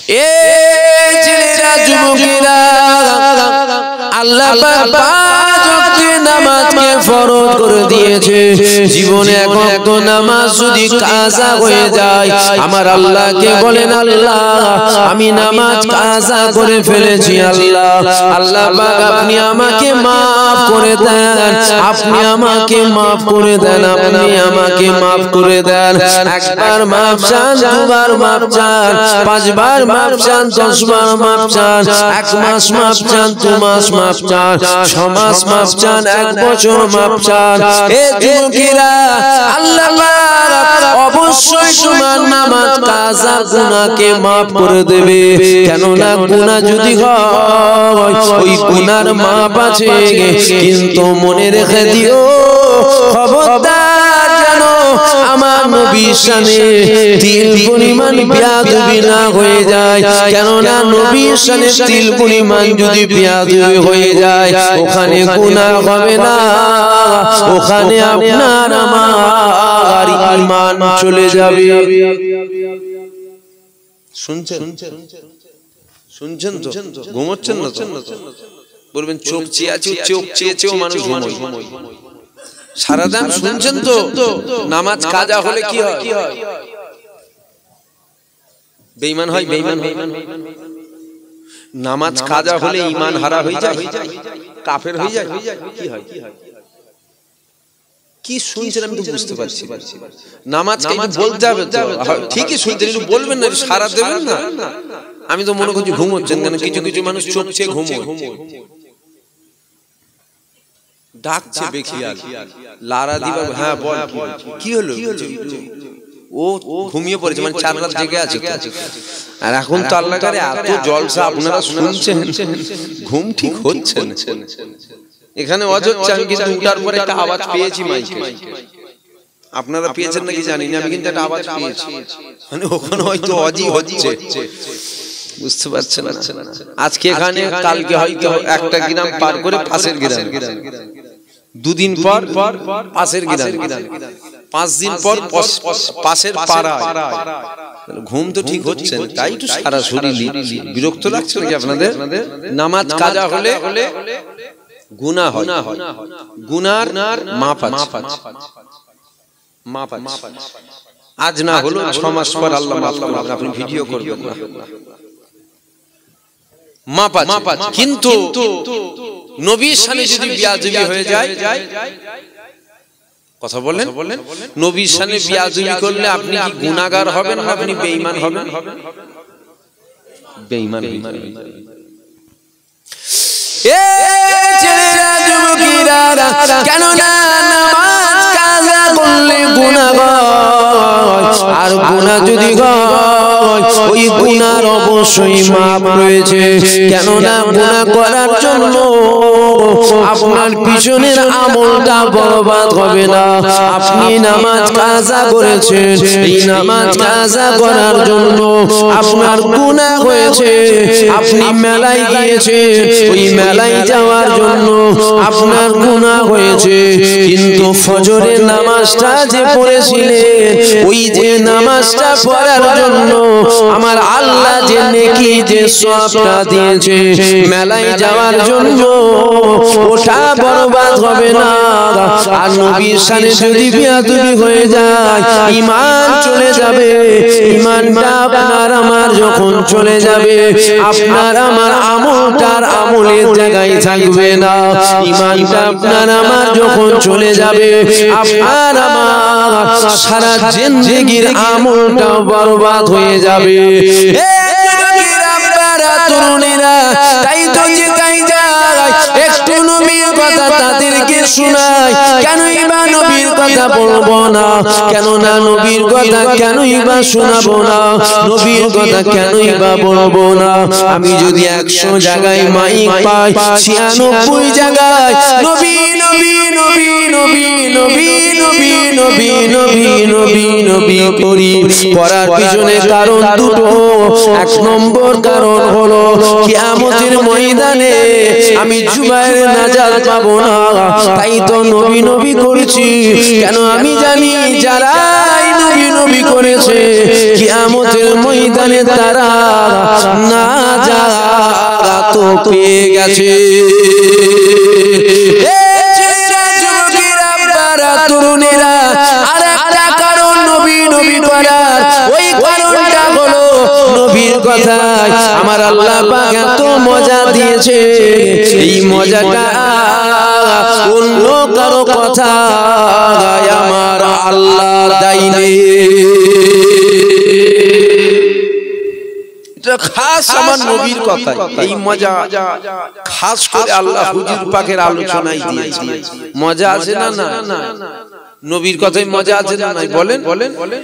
এ ছেলেরা যুবকেরা আল্লাহ পাক নামাজকে ফরজ করে দিয়েছে জীবনে এক ওয়াক্ত নামাজ যদি কাজা হয়ে যায় আমার আল্লাহকে বলেন আল্লাহ আমি নামাজ কাজা করে ফেলেছি আল্লাহ আল্লাহ পাক আপনি আমাকে maaf করে দেন আপনি আমাকে maaf করে দেন আপনি আমাকে maaf করে দেন একবার maaf চান দুবার maaf চান পাঁচবার maaf চান 10 বার maaf চান এক মাস maaf চান 2 মাস maaf চান 6 মাস maaf চান এক বছর maaf চান এ যুবকেরা আল্লাহ পাক অবশ্যই তোমার নামাজ কাজা গুনাহকে maaf করে দেবে কেন না গুনাহ যদি হয় ওই গুনার maaf আছে কিন্তু মনে রেখে দিও খবরদার যেন আমার নবীর শানে তিল পরিমাণ বেয়াদবি না হয়ে যায় কেন না নবীর শানে তিল পরিমাণ যদি বেয়াদবি হয়ে যায় ওখানে গুনাহ হবে না ওখানে আপনার আমার ঈমান চলে যাবে শুনছেন শুনছেন তো ঘুমোচ্ছেন না তো বলবেন চোখ চেয়েও মানুষ ঘুমোয় সারাদিন শুনছেন তো নামাজ কাজা হলে কি হয় বেঈমান হয় বেঈমান নামাজ কাজা হলে ঈমান হারা হয়ে যায় কাফের হয়ে যায় কি হয় কি শুনছেন আমি তো বুঝতে পারছি নামাজ কে বলতে হবে তো ঠিকই শুনছেন একটু বলবেন না সারা দেবেন না আমি তো মনে করছি ঘুমোচ্ছেন কেন কিছু কিছু মানুষ চোখ চেয়ে ঘুমোয় ডাকছে বেখিয়াল লারা দিবা হ্যাঁ বল কি হলো ও ঘুমিয়ে পড়েছে মানে 4 রাত জেগে আছে আর এখন তো আল্লাহ করে এত জলসা আপনারা শুনছেন ঘুম ঠিক হচ্ছে না এখানে অজচ্ছা আমি কিন্তু উঠার পরে একটা আওয়াজ পেয়েছি মাইকে আপনারা পেয়েছেন নাকি জানি না আমি কিন্তু একটা আওয়াজ পেয়েছি মানে ওখানে হয়তো অজি হচ্ছে বুঝতে পারছেন না আজকে এখানে কালকে হয়তো একটা গ্রাম পার করে পাশের গ্রাম দুদিন পর পাশের গ্রাম 5 দিন পর পাশের পাড়া ঘুম তো ঠিক হচ্ছে না তাই তো সারা শরীর বিরক্ত লাগছে নাকি আপনাদের নামাজ কাজা হলে গুনাহ হয় গুনার মাপ আছে আজ না হলো 6 মাস পর আল্লাহ মাফ করবেন আপনি ভিডিও করবেন না মাপ আছে কিন্তু নবীর শানে যদি বেয়াদবি হয়ে যায় কথা বলেন নবীর শানে বেয়াদবি করলে আপনি কি গুনাহগার হবেন না আপনি বেঈমান হবেন বেঈমান এ ছেলেরা যুবকেরা কেন না নামাজ কাজা করলে গুনাহ হয় আর গুনাহ যদি হয় ওই গুনার অবশ্যই মাপ রয়েছে কেন না গুনাহ করার জন্য আপনার পিছনের আমলটা বরবাদ হবে না আপনি নামাজ কাজা করেছেন এই নামাজ কাজা করার জন্য আপনার গুনাহ হয়েছে আপনি মেলায় গিয়েছেন ওই মেলায় যাওয়ার জন্য আপনার গুনাহ হয়েছে কিন্তু ফজরের নামাজটা যে পড়েছিলেন ওই যে নামাজটা পড়ার জন্য আমার আল্লাহ যে নেকি যে সওয়াবটা দিয়েছে মেলায় যাওয়ার জন্য ওটা বরবাদ হবে না আর নবীর শানে যদি বেয়াদবি হয়ে যায় ঈমান চলে যাবে ঈমানটা আপনার আমার যখন চলে যাবে আপনার আমার আমলটার আমলের জায়গায় থাকবে না ঈমানটা আপনার আমার যখন চলে যাবে আপনার আমার সারা জিন্দেগীর আমলটা বরবাদ হয়ে যাবে তরুণীরা তাই তো যেটাই যায় একটু নবীর কথা তাদেরকে শোনায় কেনই বা নবীর কথা বলবো না কেন না নবীর কথা কেনই বা শোনাবো না নবীর কথা কেনই বা বলবো না আমি যদি 100 জায়গায় মাইক পাই 96 জায়গায় নবী নবী নবী নবী নবী নবী নবী নবী নবী নবী করি করার পিছনে কারণ দুটো এক নম্বর কারণ হলো কিয়ামতের ময়দানে আমি জুবায়ের নাজাত পাবো না তাই তো নবী নবী করেছি কেন আমি জানি যারা নবী নবী করেছে কিয়ামতের ময়দানে তারা নাজাত পেয়ে গেছে। তরুণীরা আরেকটা কারণ নবী নবী করার, ওই কারণটা হলো নবীর কথায় আমার আল্লাহ পাক এত মজা দিয়েছে, এই মজাটা অন্য কারো কথা আমার আল্লাহ দেয়নি। খাস আমার নবীর কথা, এই মজা খাস করে আল্লাহ হুজুর পাকের আলোচনায় দিয়েছে। মজা আছে না? না, নবীর কথায় মজা আছে না? নাই বলেন বলেন।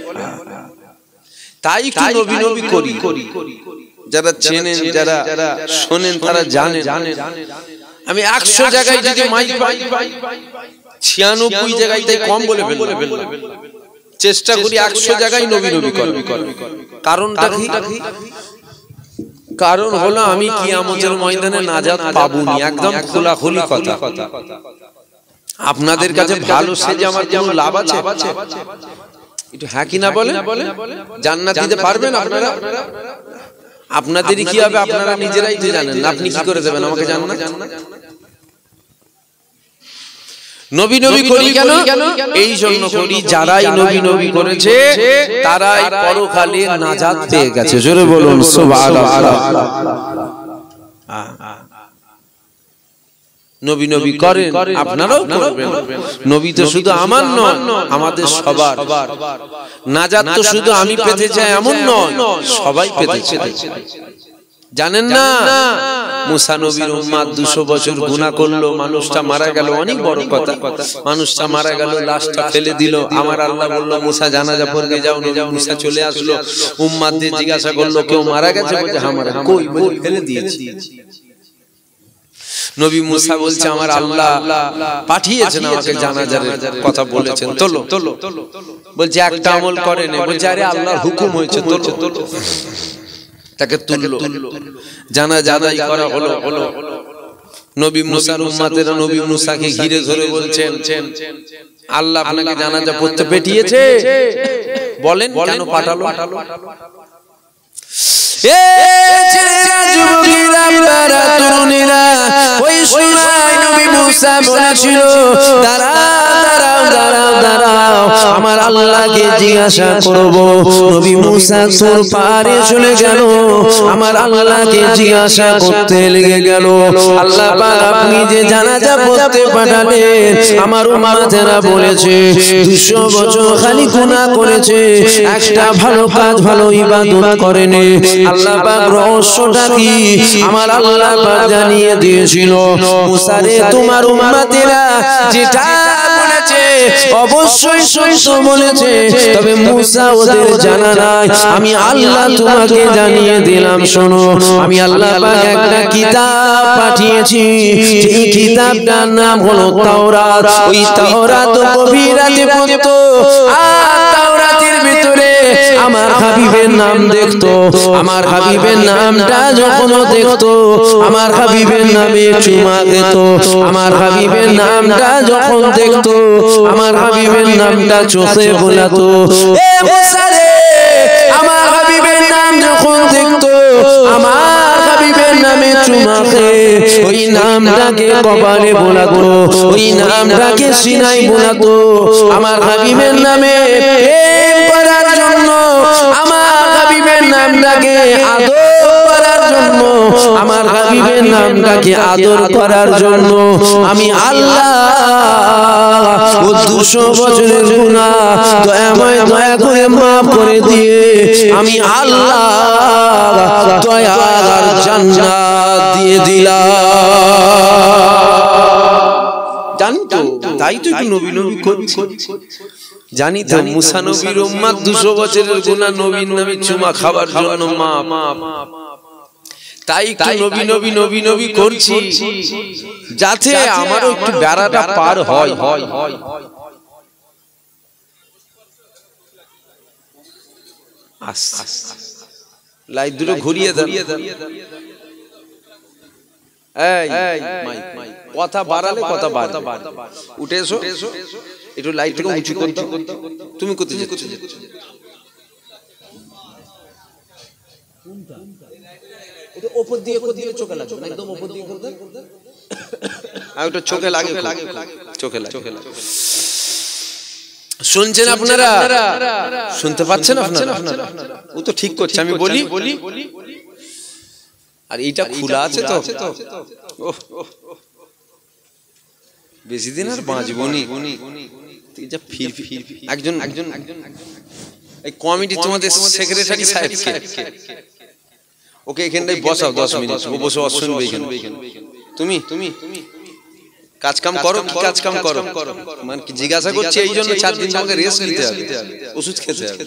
তাই কি নবী নবী করি, যারা চেনেন যারা শোনেন তারা জানেন। আমি 100 জায়গায় যদি মাইক পাই 96 জায়গায় তাই কম বলে ফেলবো, চেষ্টা করি 100 জায়গায় নবী নবী করব। কারণটা কি? কারণ হলো আমি কিয়ামতের ময়দানে নাজাত পাবনি, একদম খোলাখুলি কথা। আপনাদের কাছে ভালো সেজে আমার কোনো লাভ আছে? একটু হ্যাঁ কি না বলেন। জান্নাত দিতে পারবেন আপনারা? আপনাদেরই কি হবে আপনারা নিজেরাই তো জানেন, আপনি কি করে দেবেন আমাকে জান্নাত? নবী নবী করি কেন? এই জন্য করি যারাই নবী নবী করেছে তারাই পরকালে নাজাত পেয়ে গেছে। জোরে বলুন সুবহানাল্লাহ। নবী নবী করেন, আপনারাও করবেন। নবী তো শুধু আমার নয়, আমাদের সবার। নাজাত তো শুধু আমি পেতে চাই এমন নয়, সবাই পেতে চায়। জানেন না মুসা নবীর উম্মত 200 বছর গুনাহ করলো, মানুষটা মারা গেল, অনেক বড় কথা। মানুষটা মারা গেল, লাশটা ফেলে দিল। আমার আল্লাহ বলল মুসা জানাজা পড়তে যাও। নবী মুসা চলে আসলো, উম্মতদের জিজ্ঞাসা করলো কেউ মারা গেছে? বলে হ্যাঁ মারা। কই? বলে ফেলে দিয়েছি। নবী মুসা বলছে আমার আল্লাহ পাঠিয়েছেন আমাকে জানাজার কথা বলেছেন, তোলো। বলছে একটা আমল করেন। বলছে আরে আল্লাহর হুকুম হয়েছে, তোলো। তাকে তুললো, জানাজাই করা হলো। নবী মুসার উম্মতেরা নবী মুসাকে ঘিরে ধরে বলছেন আল্লাহ আপনাকে জানাজা পড়তে পাঠিয়েছে, বলেন কেন পাঠালো? এ ছেলেরা, যুবকেরা, আপনারা তরুণীরা, ওই সময় নবী মুসা বলেছিল দাঁড়াও, আমার আল্লাহকে জিজ্ঞাসা করব। নবী মুসা তোর পারে চলে গেল, আমার আল্লাহকে জিজ্ঞাসা করতে লেগে গেল। আল্লাহ পাক আপনি যে জানাজা পড়তে পাঠালেন, আমার উম্মতেরা বলেছে 200 বছর খালি গুনাহ করেছে, একটা ভালো কাজ ভালো ইবাদত করেনি। আল্লাহ পাক রহস্যটা কি আমার আল্লাহ পাক জানিয়ে দিয়েছিল। মুসা রে, তোমার উম্মতেরা যেটা বলেছে অবশ্যই সত্য বলেছে, তবে মুসা ওদের জানা নাই। আমি আল্লাহ তোমাকে জানিয়ে দিলাম, শোনো, আমি আল্লাহ পাক একটা কিতাব পাঠিয়েছি, এই কিতাবটার নাম হলো তাওরাত। ওই তাওরাত গভীর রাতে পড়তো, আর তাওরাতের ভিতরে আমার হাবিবের নাম দেখতো। আমার হাবিবের নামটা যখন দেখতো, আমার হাবিবের নামে চুমা খেত। আমার হাবিবের নামটা যখন দেখতো, আমার হাবিবের নামটা চোখে বোলাতো। এ মুসা রে, আমার হাবিবের নাম যখন দেখতো, আমার হাবিবের নামে চুমা খেয়ে ওই নামটাকে কপালে বোলাতো, ওই নামটাকে সিনাই বোলাতো। আমার হাবিবের নামে প্রেম করার জন্য, আমার হাবিবের নামটাকে আদর করার জন্য, আমার হাবিবের নামটাকে আদর করার জন্য আমি আল্লাহ 200 বছরের গুনাহ দয়াময় দয়া করে মাফ করে দিয়ে আমি আল্লাহ দয়ার জান্নাত দিয়ে দিলাম। জানি তো, তাই তো একটু নবী নবী করছি। জানি তো মুসা নবীর উম্মত 200 বছরের গুনাহ নবীর নামে চুমা খাবার জন্য মাফ। তাই একটু নবী নবী নবী নবী করছি, যাতে আমারও একটু বেড়াটা পার হয়। লাইট দুটো ঘুরিয়ে দেন। এই কথা বাড়ালে কথা বাড়বে, উঠে এসো। একটু লাইটটাকে উঁচু করে দাও। তুমি করতে যাচ্ছ এটা উপর দিয়ে চোখে লাগবে, একদম উপর দিয়ে করতে, আর ওটা চোখে লাগে, চোখে লাগে। শুনছেন আপনারা? শুনতে পাচ্ছেন আপনারা? ও তো ঠিক করছে, আমি বলি। আর এইটা খোলা আছে তো, বেশি দিন আর বাঁচবো নি। একজন এই কমিটি তোমাদের সেক্রেটারি সাহেবকে ওকে এখানটাই বসাও 10 মিনিট, ও বসে শুনবে এখানে। তুমি কাজ কাম করো, কি কাজ কাম করো মানে জিজ্ঞাসা করছি এই জন্য 4 দিন তোমাকে রেস্ট নিতে হবে, ওষুধ খেতে হবে।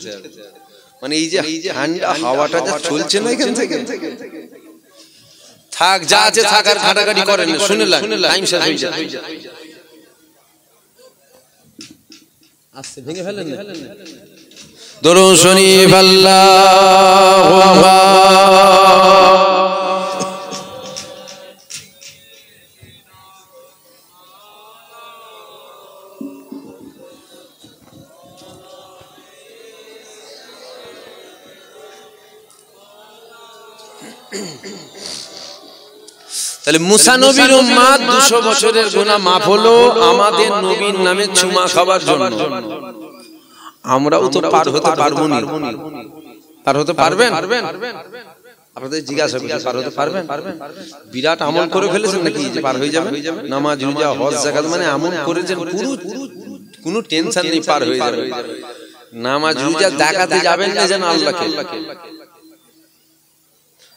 মানে এই যে ঠান্ডা হাওয়াটা যা চলছে না এখান থেকে, থাক যা আছে থাক, আর ঘাটাঘাটি করেন না, শুনলাম টাইম শেষ হয়ে যায়। আস্তে ভেঙে ফেলেন না। দরুদ শরীফ আল্লাহু আকবার। তাহলে মুসা নবীর উম্মত 200 বছরের গুনাহ মাফ হলো আমাদের নবীর নামে চুমা খাবার জন্য। আমরাও তো পার হতে পারবো না। পার হতে পারবেন? আপনাদের জিজ্ঞাসা করছি, পার হতে পারবেন? বিরাট আমল করে ফেলেছেন নাকি যে পার হয়ে যাবেন? নামাজ রোজা হজ যাকাত মানে আমল করেছেন, পুরো কোনো টেনশন নেই, পার হয়ে যাবেন। নামাজ রোজা দেখাতে যাবেন না যেন আল্লাহকে,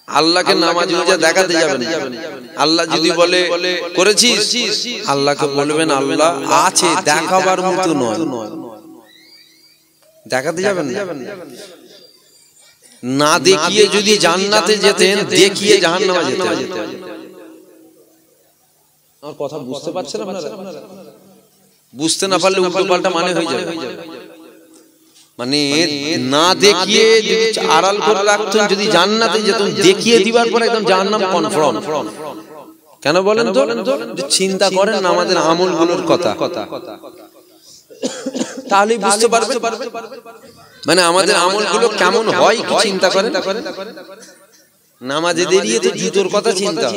আল্লাহকে নামাজ রোজা দেখাতে যাবেন। আল্লাহ যদি বলে করেছিস, আল্লাহকে বলবেন আল্লাহ আছে, দেখাবার মতো নয়, দেখাতে যাবেন না। দেখিয়ে যদি জান্নাতে যেতেন, দেখিয়ে জাহান্নামে যেতেন। আমার কথা বুঝতে পারছেন আপনারা? বুঝতে না পারলে উল্টো পাল্টা মানে হয়ে যাবে। মানে না দেখিয়ে যদি আড়াল করে রাখতেন, যদি জান্নাতে যেতেন, দেখিয়ে দিবার পর একদম জাহান্নাম কনফার্ম। কেন বলেন তো? চিন্তা করেন না আমাদের আমলগুলোর কথা, তাহলেই বুঝতে পারবে মানে আমাদের আমলগুলো কেমন হয়। কি চিন্তা করেন, নামাজে দাঁড়িয়ে তো জুতোর কথা চিন্তা,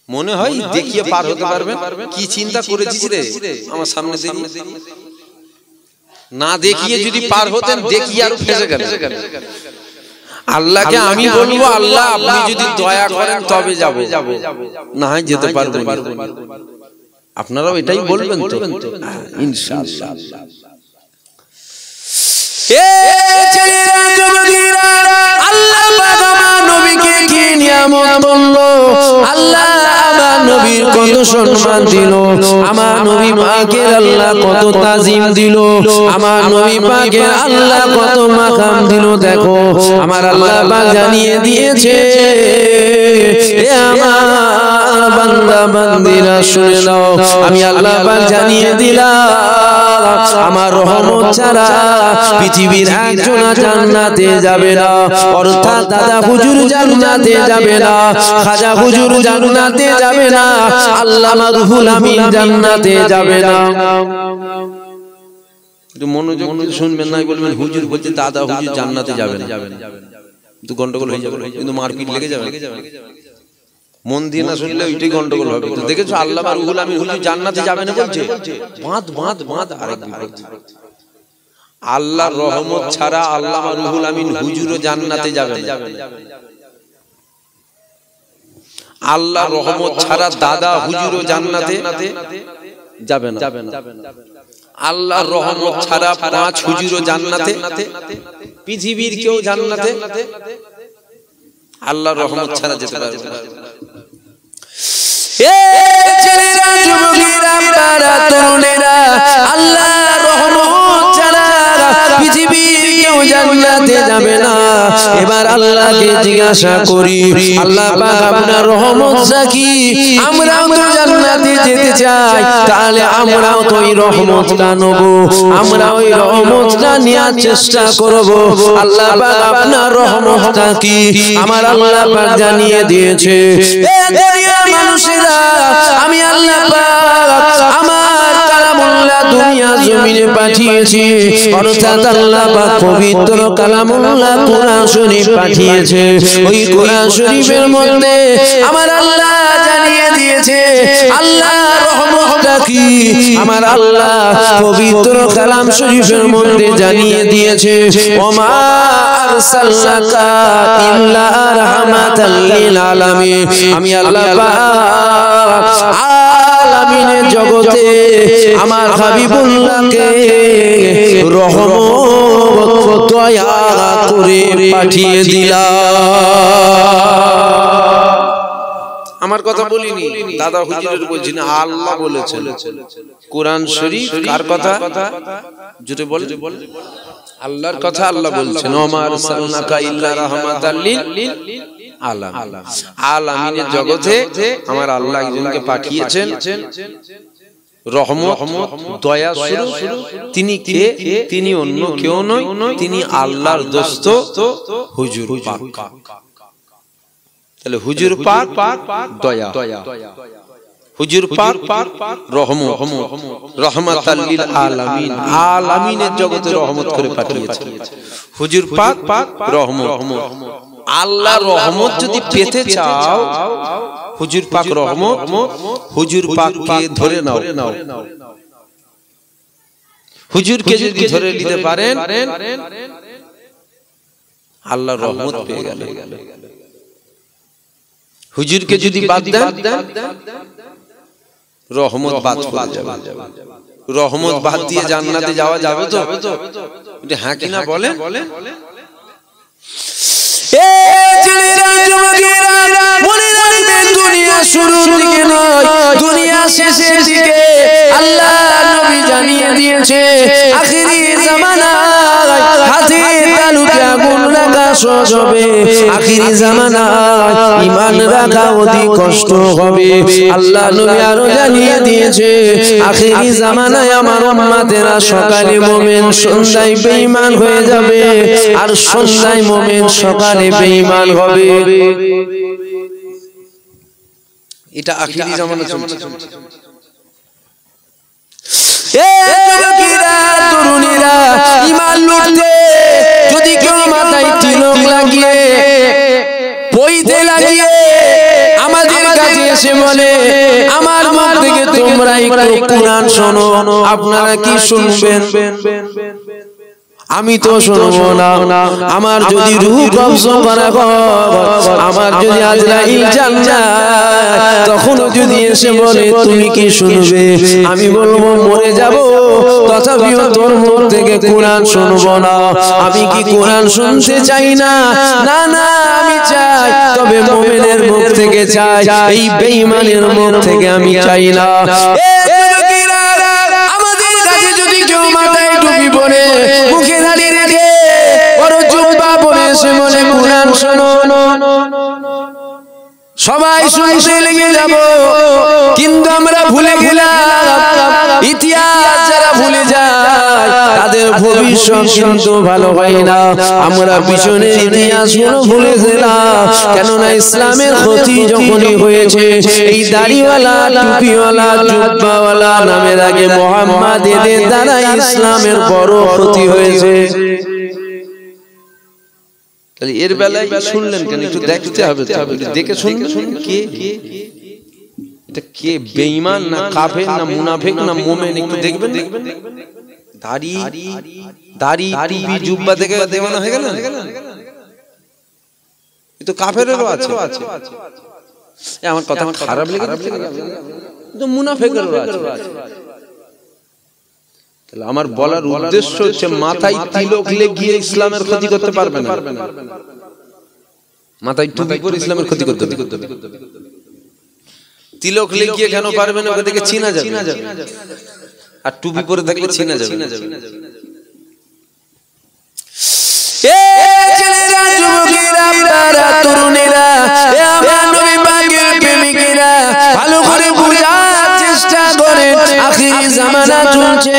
মনে হয় দেখিয়ে পার হতে পারবেন। কি চিন্তা করেছিস রে আমার সামনে দাঁড়িয়ে, না দেখিয়ে যদি পার হতেন, দেখিয়ে আর ফেসে গেল। আল্লাহকে আমি বলবো আল্লাহ আপনি যদি দয়া করেন তবে যাব, না হয় যেতে পারবো না। আপনারাও এটাই বলবেন তো ইনশাআল্লাহ। এ ছেলেরা যুবতীরা, আল্লাহ পাক আমার নবীকে কি নিয়ামত করলো, আল্লাহ আমার নবীর কত সম্মান দিল, আমার নবী পাকের আল্লাহ কত তাজিম দিল, আমার নবী পাকের আল্লাহ কত মাকাম দিল। দেখো আমার আল্লাহ পাক জানিয়ে দিয়েছে, এ আমার বান্দা বান্দিরা শুনে নাও, আমি আল্লাহ পাক জানিয়ে দিলাম আমার রহমত ছাড়া পৃথিবীর একজন জান্নাতে যাবে না। অর্থাৎ দাদা হুজুর জান্নাতে যাবে না, খাজা হুজুর জান্নাতে যাবে না, আল্লামা রুহুল আমিন জান্নাতে যাবে না। একটু মনোযোগ শুনবেন, না বলবেন হুজুর বলছে দাদা হুজুর জান্নাতে যাবে না, তো গন্ডগোল হয়ে যাবে, কিন্তু মারপিট লেগে যাবে। মন দিয়ে না শুনলে ওইটাই গন্ডগোল হবে। তো দেখেছো আল্লামা রুহুল আমিন হুজুর জান্নাতে যাবে না বলছে, বাঁধ বাঁধ বাঁধ আরেক বিপদ। আল্লাহর রহমত ছাড়া আল্লামা রুহুল আমিন হুজুরও জান্নাতে যাবে না। আল্লাহর রহমত ছাড়া দাদা হুজুরও জান্নাতে যাবে না। আল্লাহর রহমত ছাড়া 5 হুজুরও জান্নাতে, পৃথিবীর কেউ জান্নাতে আল্লাহর রহমত ছাড়া যেতে পারবে না। এ ছেলেরা যুবকেরা আপনারা তরুণেরা, আল্লাহর রহমত ছাড়া পৃথিবীর কেউ জান্নাতে যাবে না। এবার আল্লাহকে জিজ্ঞাসা করি, আল্লাহ পাক আপনার রহমতটা কি? আমরাও তো জান্নাতে যেতে চাই, তাহলে আমরাও তো এই রহমতটা নেব, আমরা ওই রহমতটা নেওয়ার চেষ্টা করব। আল্লাহ পাক আপনার রহমতটা কি? আমার আল্লাহ পাক জানিয়ে দিয়েছে, এ দুনিয়ার মানুষেরা, আমি আল্লাহ পাক দুনিয়া জমিনে পাঠিয়েছে অর্থাৎ আল্লাহ পাক পবিত্র কালামুল্লাহ কোরআন শরীফ পাঠিয়েছে ওই কোরআন শরীফের মধ্যে আমার আল্লাহ জানিয়ে দিয়েছে আল্লাহ রহমতটা কি আমার আল্লাহ পবিত্র কালাম শরীফের মধ্যে জানিয়ে দিয়েছে ওমা আরসালনাকা ইল্লা রাহমাতাল লিল আলামিন আমি আল্লাহ পাক আলামিনের জগতে আমার হাবিবুল্লাহকে রহমত দয়া করে পাঠিয়ে দিলাম আমার কথা বলিনি দাদা হুজুরের বলছি না আল্লাহ বলেছেন কোরআন শরীফ কার কথা জোরে বল আল্লাহর কথা আল্লাহ বলছেন ওমা আরসালনাকা ইল্লা রাহমাতাল লিল আলামিনের জগতে আমার আল্লাহ একজনকে পাঠিয়েছেন রহমত দয়া স্বরূপ তিনি কে তিনি অন্য কেউ নয় তিনি আল্লাহর দোস্ত হুজুর পাক তাহলে হুজুর পাক দয়া হুজুর পাক রহমত রহমাতাল লিল আলামিন আলামিনের জগতে রহমত করে পাঠিয়েছেন হুজুর পাক রহমত আল্লাহর রহমত যদি পেতে চাও হুজুর পাক রহমত হুজুর পাককে ধরে নাও হুজুরকে যদি ধরে নিতে পারেন আল্লাহর রহমত পেয়ে গেল হুজুরকে যদি বাদ দেন রহমত বাদ পড়ে যাবে রহমত বাদ দিয়ে জান্নাতে যাওয়া যাবে তো এটা হ্যাঁ কিনা বলেন এ ছেলেরা যুবকেরা মনে রাখবেন দুনিয়া শুরুর দিকে নয় দুনিয়া শেষের দিকে আল্লাহ নবী জানিয়ে দিয়েছে আখিরি জামানায় হাতে তালুতে আগুন রাখা সহজ হবে আখিরি জামানায় ঈমান রাখা অতি কষ্ট হবে আল্লাহ নবী আরো জানিয়ে দিয়েছে আখিরি জামানায় আমার উম্মতেরা সকালে মুমিন সন্ধ্যায় বেঈমান হয়ে যাবে আর সন্ধ্যায় মুমিন সকালে বেঈমান হবে এটা আখিরি জামানা চলছে এ যুবকেরা তরুণীরা ঈমান লুটতে যদি কেউ মাথায় তিলক লাগিয়ে পইতে লাগিয়ে আমাদের কাছে এসে বলে আমার মুখ থেকে তোমরা একটু কুরআন শোনো আপনারা কি শুনবেন আমি তো শুনবো না আমার যদি রূহ কবজ করা হয় আমার যদি আজরাইল জান যায় তখন যদি এসে বলে তুমি কি শুনবে আমি বলবো মরে যাব তথাপিও তোর মুখ থেকে কুরআন শুনবো না আমি কি কুরআন শুনতে চাই না না না আমি চাই তবে মুমিনের মুখ থেকে চাই এই বেঈমানের মুখ থেকে আমি চাই না আমাদের কাছে যদি কেউ মাথায় টুপি পরে মুখে দাড়ি রেখে বড় জুব্বা পরে এসে বলে কুরআন শোনো সবাই শুনতে লেগে যাব কিন্তু আমরা ভুলে গেলাম ইতিহাস যারা ভুলে যায় তাদের ভবিষ্যৎ কিন্তু ভালো হয় না আমরা পিছনের ইতিহাসগুলো ভুলে গেলাম কেননা ইসলামের ক্ষতি যখনই হয়েছে এই দাড়িওয়ালা টুপিওয়ালা জুব্বাওয়ালা নামের আগে মুহাম্মদ এদের দ্বারা ইসলামের বড় ক্ষতি হয়েছে এর বেলায় শুনলেন কেন একটু দেখতে হবে দেখে শুনবেন কে এটা কে বেঈমান না কাফের না মুনাফিক না মুমিন একটু দেখবেন দাড়ি টুপি জুব্বা থেকে দেওয়ানো হয়ে গেল এ তো কাফেরেরও আছে আমার কথা খারাপ লেগে তো মুনাফিকেরও আছে আমার বলার উদ্দেশ্য হচ্ছে মাথায় তিলক লাগিয়ে ইসলামের ক্ষতি করতে পারবে না মাথায় টুপি পরে ইসলামের ক্ষতি করতে হবে তিলক লাগিয়ে কেন পারবে না ওকে দেখে চিনা যাবে আর টুপি পরে থাকলে চিনা যাবে এ ছেলেরা যুবকেরা আপনারা তরুণেরা এ আমার নবী পাকের প্রেমিকেরা ভালো করে বোঝার চেষ্টা করেন আখিরি জামানা চলছে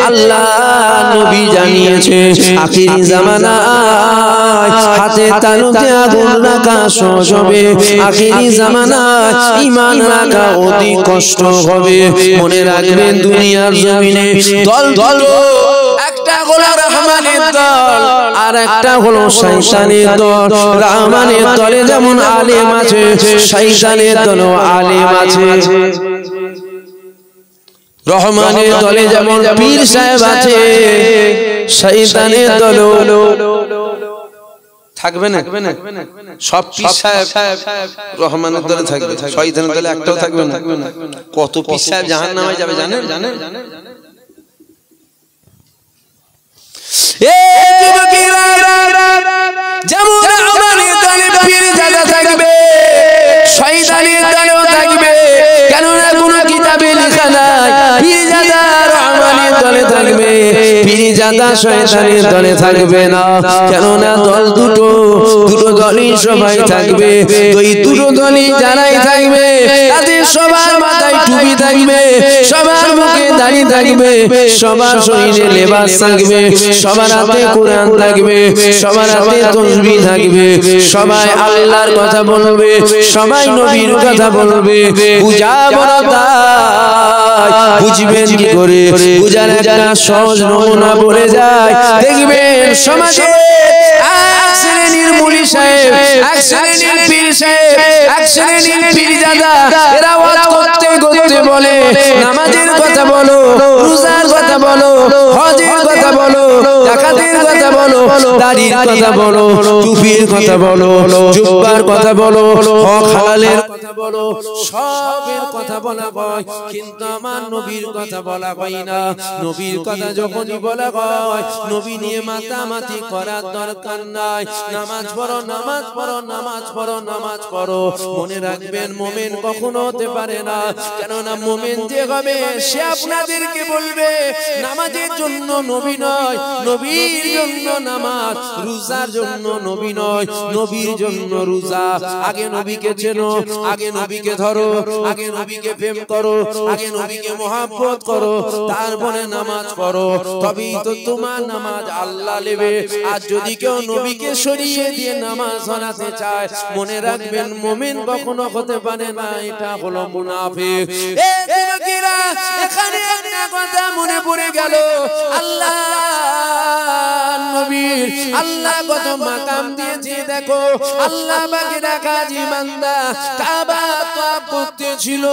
আল্লাহ নবী জানিয়েছে আখিরি জামানায় হাতে হাতে তালুতে আগুন রাখা সহজ হবে আখিরি জামানায় ঈমান রাখা অতি কষ্ট হবে মনে রাখবেন দুনিয়ার জমিনে দল দল একটা হলো রহমানের দল আর একটা হলো শয়তানের দল রহমানের দলে যেমন আলেম আছে শয়তানের দলও আলেম আছে রহমানের দলে যেমন পীর সাহেব আছে শয়তানের দলও থাকবে না সব পীর সাহেব রহমানের দলে থাকবে শয়তানের দলে একটাও থাকবে না কত পীর সাহেব জাহান্নামে যাবে জানেন এ যুবকেরা যেমন রহমানের দলে পীর জাদা থাকবে শয়তানের দলেও থাকবে কেন না কোনো কিতাবে লেখা নাই পীর জাদা রহমানের দলে থাকবে পীর জাদা শয়তানের দলে থাকবে না কেন না দল দুটো দলই সবাই থাকবে ওই দুটো দলই যারাই থাকবে তাদের সবার মাথায় টুপি থাকবে সবার মুখে দাড়ি থাকবে সবার শরীরে লেবাস থাকবে সবার হাতে কোরআন থাকবে সবার হাতে তাসবিহ থাকবে সবাই আল্লাহর কথা বলবে সবাই নবীর কথা বলবে বুঝাবো না তাই বুঝবেন কি করে বুঝার একটা সহজ নমুনা বলে যায় দেখবেন সমাজে এক শ্রেণীর মুলি সাহেব এক শ্রেণীর পীর সাহেব এক শ্রেণীর পীর দাদা এরা ওয়াজ করতে করতে বলে নামাজের কথা বলো রোজার কথা বলো হজের কথা বলো যাকাতের কথা বলো দাড়ির কথা বলো টুপির কথা বলো জুব্বার কথা বলো হক হালালের কথা বলো সবের কথা বলা হয় কিন্তু আমার নবীর কথা বলা হয় না নবীর কথা যখনই বলা হয় নবী নিয়ে মাতামাতি করার দরকার নাই নামাজ পড়ো নামাজ পড়ো নামাজ পড়ো নামাজ পড়ো মনে রাখবেন মুমিন কখনো হতে পারে না কেননা মুমিন যে হবে সে আপনাদেরকে বলবে নামাজের জন্য নবী নয় নবীর জন্য নামাজ রোজার জন্য নবী নয় নবীর জন্য রোজা আগে নবীকে চেনো আগে নবীকে ধরো আগে নবীকে প্রেম করো আগে নবীকে মহব্বত করো তারপরে নামাজ পড়ো তবেই তো তোমার নামাজ আল্লাহ নেবে আর যদি কেউ নবীকে সরিয়ে দিয়ে নামাজ পড়াতে চায় মনে রাখবেন মুমিন কখনো হতে পারে না এটা হলো মুনাফিক এই যুবকেরা এখানে একটা কথা মনে পড়ে গেল আল্লাহ নবীর আল্লাহ কত মাকাম দিয়েছে দেখো আল্লাহ পাকে রাখা জীবনদা কাবা তওয়াফ করতে ছিল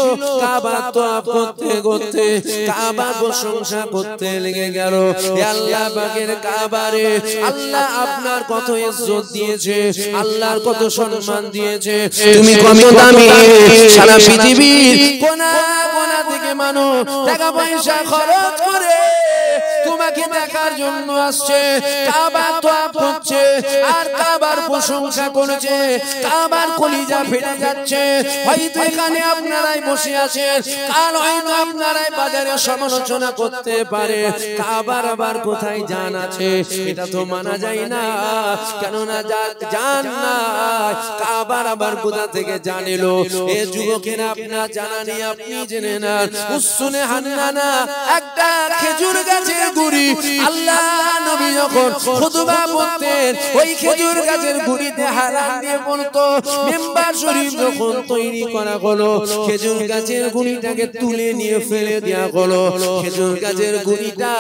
কাবা তওয়াফ করতে করতে কাবা প্রশংসা করতে লেগে গেল হে আল্লাহ পাকের কাবারে আল্লাহ আপনার কত ইজ্জত দিয়েছে আল্লাহর কত সম্মান দিয়েছে তুমি কত দামি সারা পৃথিবীর কোনা কোনা থেকে মানুষ টাকা পয়সা খরচ করে তোমাকে দেখার জন্য আসছে কাবা তওয়াফ করছে আর কাবার প্রশংসা করছে কাবার কলিজা ফেটে যাচ্ছে হয়তো এখানে আপনারাই বসে আছেন কাল হয়তো আপনারাই বাজারে সমালোচনা করতে পারে কাবার আবার কোথায় জান আছে এটা তো মানা যায় না কেন না জান নাই কাবার আবার কোথা থেকে জানিলো এ যুবকেরা আপনারা জানা নেই আপনি জেনে না উসুনে হান্নানা একটা খেজুর গাছের গুড়ি আল্লাহ নবী যখন খুতবা পড়তেন ওই খেজুর গাছের গুড়িতে হারাম দিয়ে পড়তো মিম্বার শরীফ যখন তৈরি করা হলো খেজুর গাছের গুড়িটাকে তুলে নিয়ে ফেলে দেয়া হলো খেজুর গাছের গুড়িটা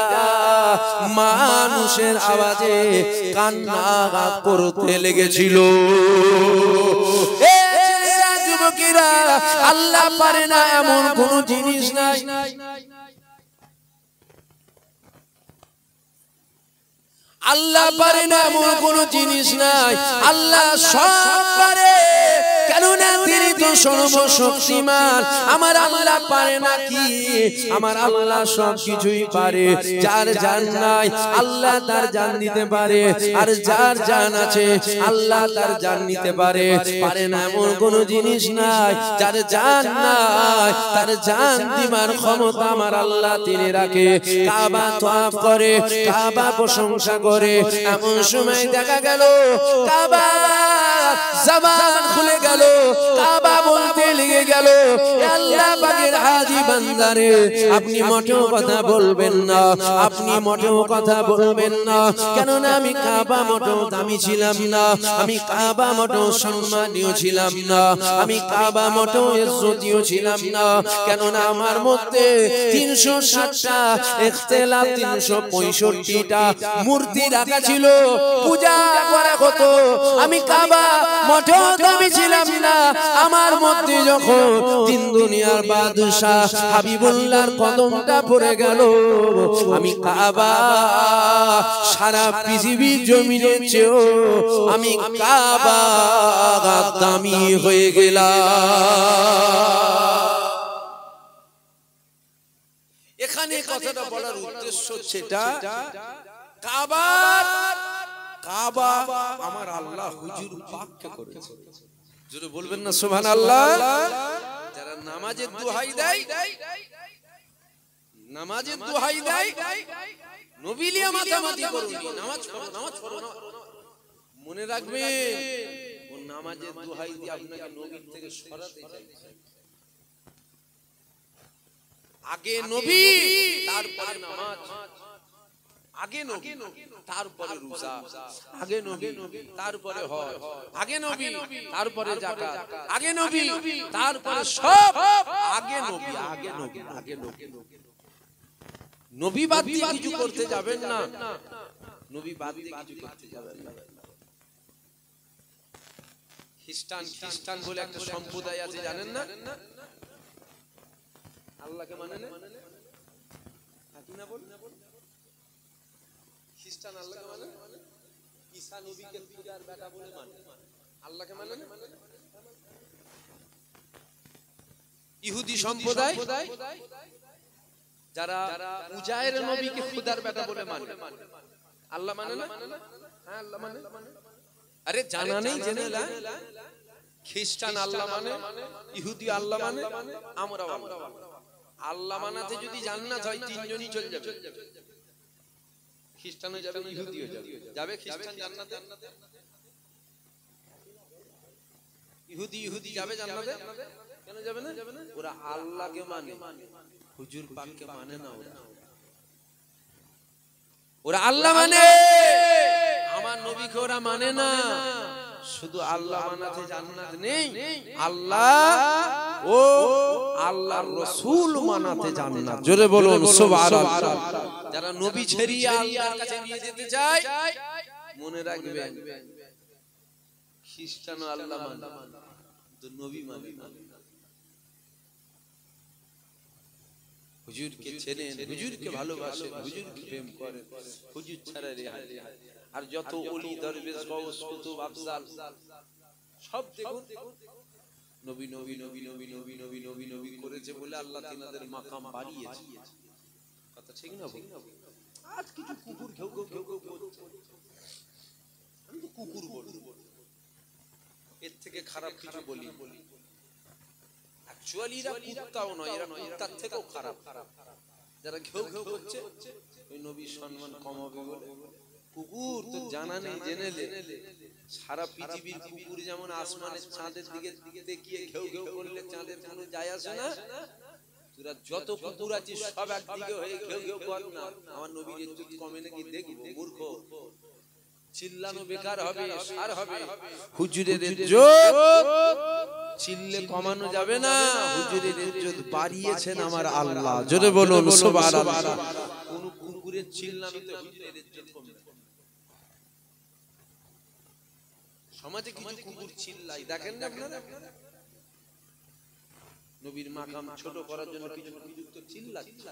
মানুষের আওয়াজে কান্না করতে লেগেছিল যুবকেরা আল্লাহ পারে না এমন কোন জিনিস নাই আল্লাহ পারে না এমন কোন জিনিস নাই আল্লাহ সব পারে কেননা তিনি তো সর্বশক্তিমান আমার আল্লাহ পারে না কি আমার আল্লাহ সব কিছুই পারে যার জান নাই আল্লাহ তার জান দিতে পারে আর যার জান আছে আল্লাহ তার জান নিতে পারে পারে না এমন কোন জিনিস নাই যার জান নাই তার জান দিবার ক্ষমতা আমার আল্লাহ তিনি রাখে কাবা তওয়াফ করে কাবা প্রশংসা করে এমন সময় দেখা গেল কাবা জবান খুলে গেল কাবা বলতে লেগে গেল আল্লাহ পাকের হাজি বান্দারে আপনি মোটেও কথা বলবেন না, আপনি মোটেও কথা বলবেন না, কেননা আমি কাবা মোটেও দামি ছিলাম না, আমি কাবা মোটেও সম্মানীয় ছিলাম না, আমি কাবা মোটেও ইজ্জতীয় ছিলাম না, কেননা আমার মধ্যে 360টা ইখতিলাফ 365টা মূর্তি রাখা ছিল, পূজা করা হতো। আমি কাবা মোটেও দামি ছিলাম না, আমার মধ্যে যখন তিন দুনিয়ার বাদশা হাবিবুল্লাহর কদমটা পড়ে গেল, আমি কাবা সারা পৃথিবীর জমিনের চেয়েও আমি কাবা দামি হয়ে গেলাম। এখানে কথাটা বলার উদ্দেশ্য হচ্ছে এটা, কাবা আমার আল্লাহ হুজুর পাককে করেছে। জোরে বলবেন না সুবহানাল্লাহ। যারা নামাজের দোহাই দেয়, নামাজের দোহাই দেয়, নবী লিয়া মাতামাতি করুন, নামাজ পড়ো, নামাজ পড়ো, মনে রাখবেন ও নামাজের দোহাই দিয়ে আপনাকে নবীর থেকে সরাতে চাইছে। আগে নবী, তারপরে নামাজ, আগে নবী তারপরে রোজা, আগে নবী তারপরে হজ, আগে নবী তারপরে যাকাত, আগে নবী তারপরে সব, আগে নবী, আগে নবী, আগে নবী। নবী বাদ দিয়ে কিছু করতে যাবেন না, নবী বাদ দিয়ে কিছু করতে যাবেন না। খ্রিস্টান বলে একটা সম্প্রদায় আছে, জানেন না? আল্লাহকে মানে না, না বল, খ্রিস্টান আল্লাহকে মানে, ঈসা নবীকে পূজার বেটা বলে মানে, আল্লাহকে মানে না। ইহুদি সম্প্রদায় যারা উজায়ের নবীকে খুদার বেটা বলে মানে, আল্লাহ মানে না। হ্যাঁ আল্লাহ মানে। আরে জানা নেই, জেনে না। খ্রিস্টান আল্লাহ মানে, ইহুদি আল্লাহ মানে, আমরা আল্লাহ মানাতে যদি জান্নাত হয় তিনজনই চলে যাবে, খ্রিস্টানও যাবে, ইহুদিও যাবে। খ্রিস্টান জান্নাতে, ইহুদি যাবে জান্নাতে, কেন যাবে না? ওরা আল্লাহকে মানে, হুজুর পাককে মানে না। ওরা আল্লাহ মানে, আমার নবীকে ওরা মানে না। শুধু আল্লাহ মানাতে জান্নাত নেই, আল্লাহ ও আল্লাহর রাসূল মানাতে জান্নাত। জোরে বলুন সুবহানাল্লাহ। যারা নবী ছেড়িয়ে আল্লাহর কাছে নিয়ে যেতে চায়, মনে রাখবেন খ্রিস্টান আল্লাহ মানে, তো নবী মানে না। হুজুরকে চেনেন, হুজুরকে ভালোবাসেন, হুজুরকে প্রেম করেন, হুজুর ছাড়া রেহাই। আর যত ওলি দরবেশ গাউস কুতুব আফজাল সব দেখুন নবী নবী নবী নবী নবী নবী নবী নবী করেছে বলে আল্লাহ তিনাদের মাকাম বাড়িয়েছে। কথা ঠিক না? আজ কিছু কুকুর ঘেউ ঘেউ ঘেউ বলছে, আমি তো কুকুর বলি, এর থেকে খারাপ কিছু বলি। অ্যাকচুয়ালি এরা কুত্তাও নয়, এরা কুত্তার থেকেও খারাপ। যারা ঘেউ ঘেউ করছে ওই নবীর সম্মান কমাবে বলে। কুকুর তো জানা নেই, জেনেলে সারা পৃথিবীর কুকুর যেমন আসমানের চাঁদের দিকে দেখিয়ে ঘেউ ঘেউ করলে চাঁদের কোনো যায় আসে না, তোরা যত কুকুর আছিস সব একদিকে হয়ে ঘেউ ঘেউ কর না, আমার নবীর ইজ্জত কমে নাকি দেখবো। মূর্খ, চিল্লানো বেকার হবে, সার হবে। হুজুরের ইজ্জত চিল্লে কমানো যাবে না, হুজুরের ইজ্জত বাড়িয়েছেন আমার আল্লাহ। জোরে বলুন সুবহানাল্লাহ। কোন কুকুরের চিল্লানোতে হুজুরের ইজ্জত কমে না। সমাজে কিছু কুকুর চিল্লাই, দেখেন না আপনারা? নবীর মাকাম ছোট করার জন্য কিছু কিছু তো চিল্লাচ্ছে,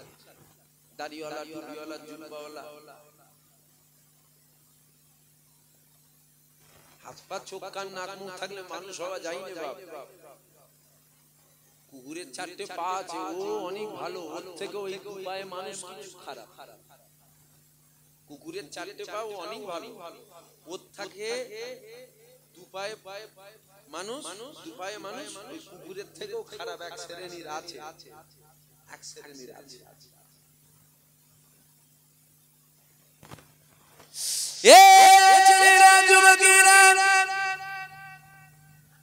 দাড়িওয়ালা, টুপিওয়ালা, জুব্বাওয়ালা, হাত পা চোখ কান নাক মুখ থাকলে মানুষ হওয়া যায় না বাপ। কুকুরের 4টে পা আছে, ও অনেক ভালো, ওর থেকে ওই পায়ে মানুষ কিছু খারাপ। কুকুরের 4টে পা ও অনেক ভালো, ওর থেকে দুপায়ে মানুষ, দুপায়ে মানুষ ওই কুকুরের থেকেও খারাপ। এক শ্রেণীর আছে, এক শ্রেণীর আছে।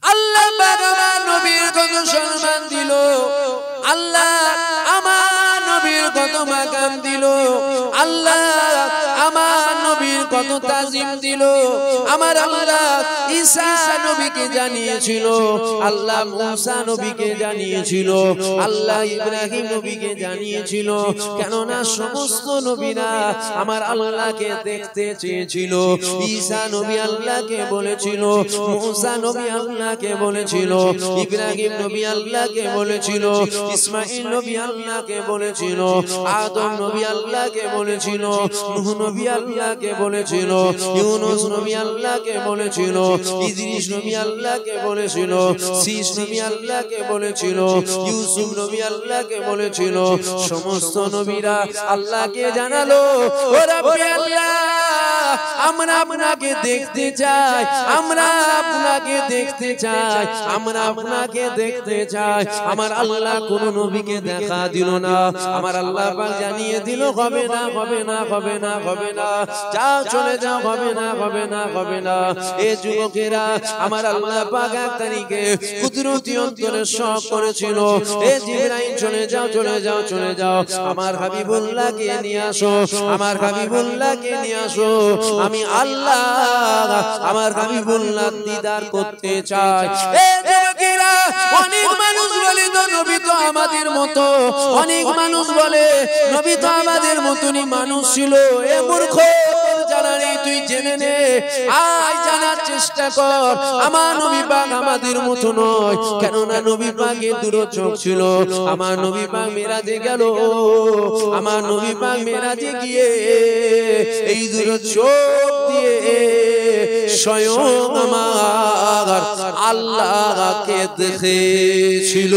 আল্লাহ নবীর কত সম্মান দিল, আল্লাহ সালাম দিল, আল্লাহ আমার নবীর কত তাজিম দিল, আমার আল্লাহ ঈসা নবীকে জানিয়েছিল, আল্লাহ মুসা নবীকে জানিয়েছিল, আল্লাহ ইব্রাহিম নবীকে জানিয়েছিল। কেননা সমস্ত নবীরা আমার আল্লাহকে দেখতে চেয়েছিল। ঈসা নবী আল্লাহকে বলেছিল, মুসা নবী আল্লাহকে বলেছিল, ইব্রাহিম নবী আল্লাহকে বলেছিল, ইসমাঈল নবী আল্লাহকে বলেছিল, আদম নবী আল্লাহকে বলেছিল, নূহ নবী আল্লাহকে বলেছিল, ইউনূস নবী আল্লাহকে বলেছিল, ইদ্রিস নবী আল্লাহকে বলেছিল, শীস নবী আল্লাহকে বলেছিল, ইউসুফ নবী আল্লাহকে বলেছিল। সমস্ত নবীরা আল্লাহকে জানালো, ও রাব্বি আল্লাহ, আমরা আপনাকে দেখতে চাই, আমরা আপনাকে দেখতে চাই, আমরা আপনাকে দেখতে চাই। আমার আল্লাহ কোন নবীকে দেখা দিল না, আমার আল্লাহ পাক জানিয়ে দিল, হবে না, হবে না, হবে না, হবে না, যাও চলে যাও, হবে না, হবে না, হবে না। এই যুবকেরা আমার আল্লাহ পাক এক তারিখে কুদরতি অন্তরে শক করেছিল, এ জিবরাইল চলে যাও, চলে যাও, চলে যাও, আমার হাবিবুল্লাহকে নিয়ে আসো, আমার হাবিবুল্লাহকে নিয়ে আসো, আমি আল্লাহ আমার হাবিবুল্লাহ দিদার করতে চাই। এ যুবকেরা, অনেক মানুষ বলে তো নবী তো আমাদের মতো, অনেক মানুষ বলে নবী তো আমাদের মতনই মানুষ ছিল। এ মূর্খ, জানা নেই, তুই জেনে নে, আজ জানার চেষ্টা কর, আমার নবী পাক আমাদের মতো নয়। কেননা নবী পাকের দুটো চোখ ছিল, আমার নবী পাক মেরাজে গেল, আমার নবী পাক মেরাজে গিয়ে এই দুটো চোখ দিয়ে স্বয়ং আমার আল্লাহকে দেখেছিল।